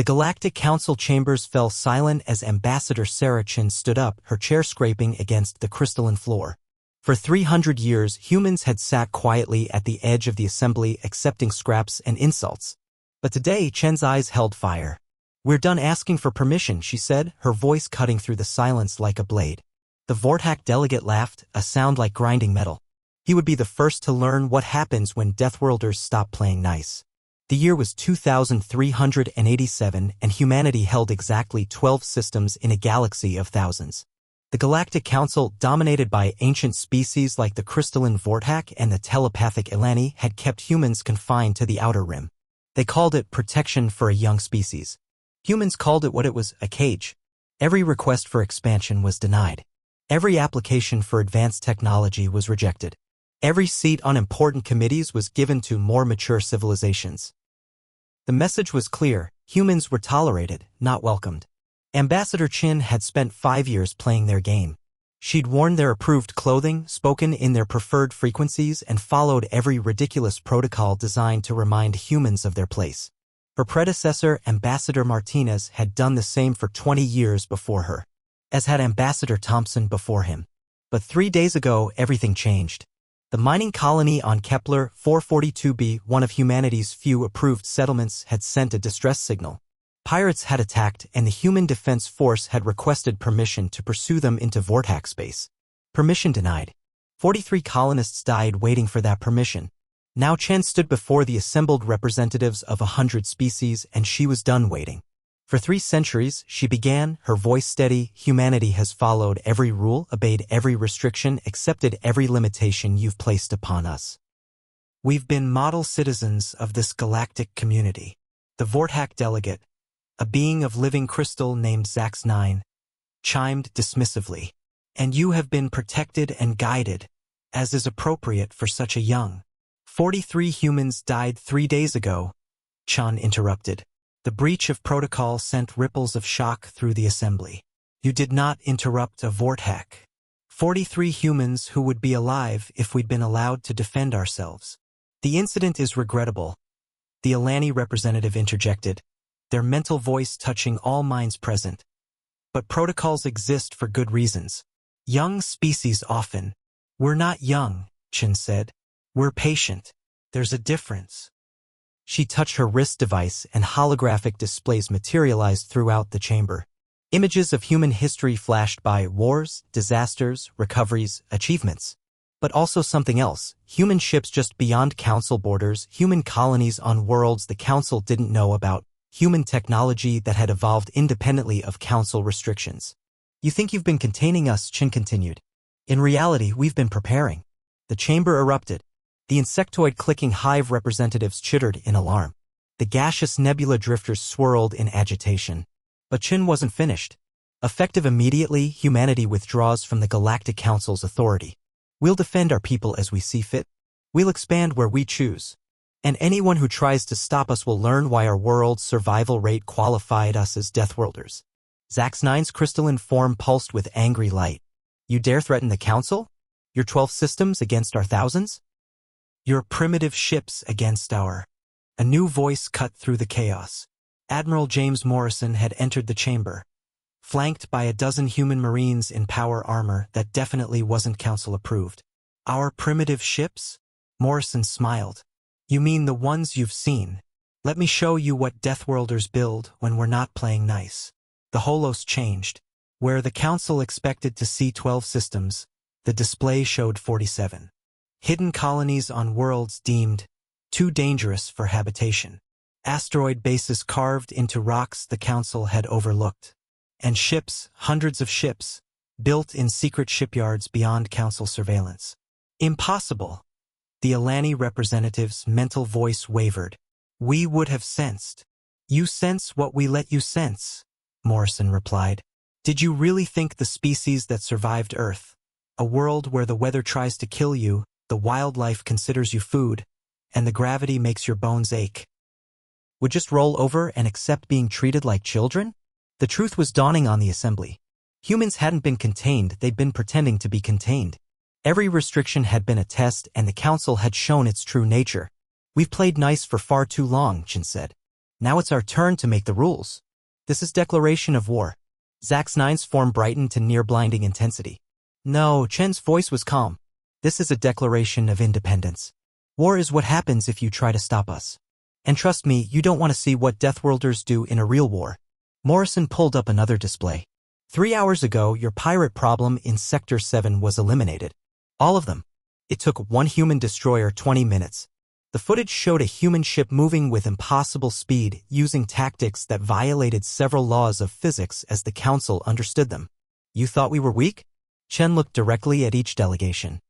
The Galactic Council chambers fell silent as Ambassador Sarah Chin stood up, her chair scraping against the crystalline floor. For 300 years, humans had sat quietly at the edge of the assembly, accepting scraps and insults. But today, Chen's eyes held fire. "We're done asking for permission," she said, her voice cutting through the silence like a blade. The Vortak delegate laughed, a sound like grinding metal. He would be the first to learn what happens when Deathworlders stop playing nice. The year was 2387, and humanity held exactly 12 systems in a galaxy of thousands. The Galactic Council, dominated by ancient species like the crystalline Vortak and the telepathic Ilani, had kept humans confined to the outer rim. They called it protection for a young species. Humans called it what it was, a cage. Every request for expansion was denied. Every application for advanced technology was rejected. Every seat on important committees was given to more mature civilizations. The message was clear: humans were tolerated, not welcomed. Ambassador Chin had spent 5 years playing their game. She'd worn their approved clothing, spoken in their preferred frequencies, and followed every ridiculous protocol designed to remind humans of their place. Her predecessor, Ambassador Martinez, had done the same for 20 years before her, as had Ambassador Thompson before him. But 3 days ago, everything changed. The mining colony on Kepler 442b, one of humanity's few approved settlements, had sent a distress signal. Pirates had attacked, and the Human Defense Force had requested permission to pursue them into Vortak space. Permission denied. 43 colonists died waiting for that permission. Now Chen stood before the assembled representatives of 100 species, and she was done waiting. For 3 centuries, she began, her voice steady, humanity has followed every rule, obeyed every restriction, accepted every limitation you've placed upon us. We've been model citizens of this galactic community. The Vortak delegate, a being of living crystal named Zax-9, chimed dismissively. And you have been protected and guided, as is appropriate for such a young. 43 humans died 3 days ago, Chan interrupted. The breach of protocol sent ripples of shock through the assembly. You did not interrupt a Vortak. 43 humans who would be alive if we'd been allowed to defend ourselves. The incident is regrettable, the Ilani representative interjected, their mental voice touching all minds present. But protocols exist for good reasons. Young species often. We're not young, Chin said. We're patient. There's a difference. She touched her wrist device, and holographic displays materialized throughout the chamber. Images of human history flashed by: wars, disasters, recoveries, achievements. But also something else: human ships just beyond Council borders, human colonies on worlds the Council didn't know about, human technology that had evolved independently of Council restrictions. You think you've been containing us, Chin continued. In reality, we've been preparing. The chamber erupted. The insectoid clicking hive representatives chittered in alarm. The gaseous nebula drifters swirled in agitation. But Chin wasn't finished. Effective immediately, humanity withdraws from the Galactic Council's authority. We'll defend our people as we see fit. We'll expand where we choose. And anyone who tries to stop us will learn why our world's survival rate qualified us as Deathworlders. Zax-9's crystalline form pulsed with angry light. You dare threaten the Council? Your 12 systems against our thousands? Your primitive ships against our... A new voice cut through the chaos. Admiral James Morrison had entered the chamber, flanked by a dozen human marines in power armor that definitely wasn't Council approved. Our primitive ships? Morrison smiled. You mean the ones you've seen? Let me show you what Deathworlders build when we're not playing nice. The holos changed. Where the Council expected to see 12 systems, the display showed 47. Hidden colonies on worlds deemed too dangerous for habitation. Asteroid bases carved into rocks the Council had overlooked. And ships, hundreds of ships, built in secret shipyards beyond Council surveillance. Impossible. The Ilani representative's mental voice wavered. We would have sensed. You sense what we let you sense, Morrison replied. Did you really think the species that survived Earth, a world where the weather tries to kill you, the wildlife considers you food, and the gravity makes your bones ache, would just roll over and accept being treated like children? The truth was dawning on the assembly. Humans hadn't been contained, they'd been pretending to be contained. Every restriction had been a test, and the Council had shown its true nature. We've played nice for far too long, Chin said. Now it's our turn to make the rules. This is declaration of war. Zack's nine's form brightened to near-blinding intensity. No, Chen's voice was calm. This is a declaration of independence. War is what happens if you try to stop us. And trust me, you don't want to see what Deathworlders do in a real war. Morrison pulled up another display. 3 hours ago, your pirate problem in Sector 7 was eliminated. All of them. It took one human destroyer 20 minutes. The footage showed a human ship moving with impossible speed, using tactics that violated several laws of physics as the Council understood them. You thought we were weak? Chen looked directly at each delegation.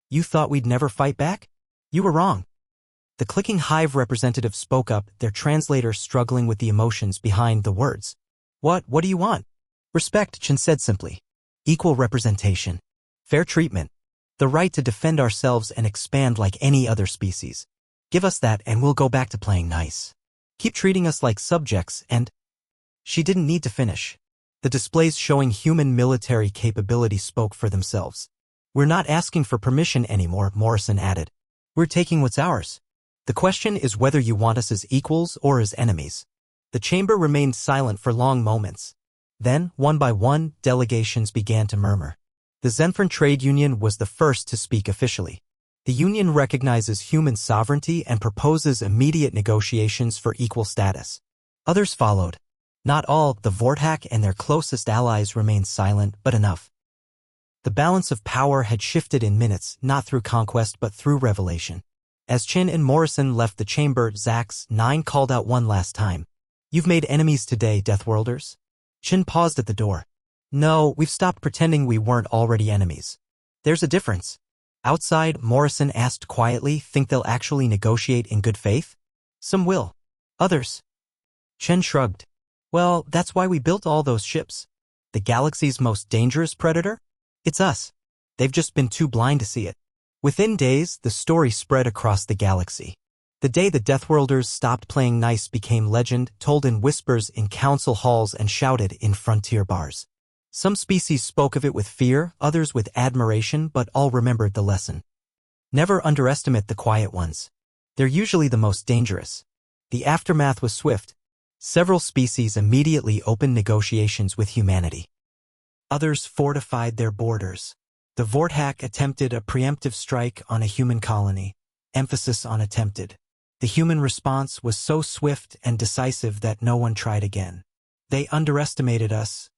You thought we'd never fight back? You were wrong. The clicking hive representative spoke up, their translator struggling with the emotions behind the words. What do you want? Respect, Chen said simply. Equal representation. Fair treatment. The right to defend ourselves and expand like any other species. Give us that and we'll go back to playing nice. Keep treating us like subjects and... She didn't need to finish. The displays showing human military capability spoke for themselves. We're not asking for permission anymore, Morrison added. We're taking what's ours. The question is whether you want us as equals or as enemies. The chamber remained silent for long moments. Then, one by one, delegations began to murmur. The Zenfern Trade Union was the first to speak officially. The union recognizes human sovereignty and proposes immediate negotiations for equal status. Others followed. Not all, the Vortak and their closest allies remained silent, but enough. The balance of power had shifted in minutes, not through conquest but through revelation. As Chin and Morrison left the chamber, Zack's 9 called out one last time. You've made enemies today, Deathworlders. Chin paused at the door. No, we've stopped pretending we weren't already enemies. There's a difference. Outside, Morrison asked quietly, think they'll actually negotiate in good faith? Some will. Others. Chen shrugged. Well, that's why we built all those ships. The galaxy's most dangerous predator? It's us. They've just been too blind to see it. Within days, the story spread across the galaxy. The day the Deathworlders stopped playing nice became legend, told in whispers in council halls and shouted in frontier bars. Some species spoke of it with fear, others with admiration, but all remembered the lesson. Never underestimate the quiet ones. They're usually the most dangerous. The aftermath was swift. Several species immediately opened negotiations with humanity. Others fortified their borders. The Vortak attempted a preemptive strike on a human colony. Emphasis on attempted. The human response was so swift and decisive that no one tried again. They underestimated us.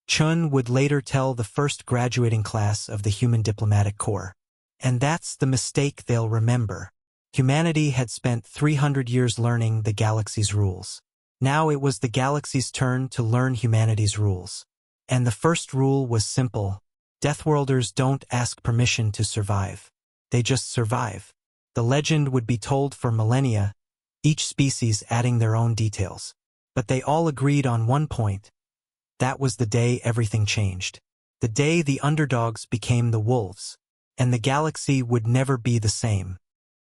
Chun would later tell the first graduating class of the Human Diplomatic Corps. And that's the mistake they'll remember. Humanity had spent 300 years learning the galaxy's rules. Now it was the galaxy's turn to learn humanity's rules. And the first rule was simple. Deathworlders don't ask permission to survive. They just survive. The legend would be told for millennia, each species adding their own details. But they all agreed on one point. That was the day everything changed. The day the underdogs became the wolves. And the galaxy would never be the same.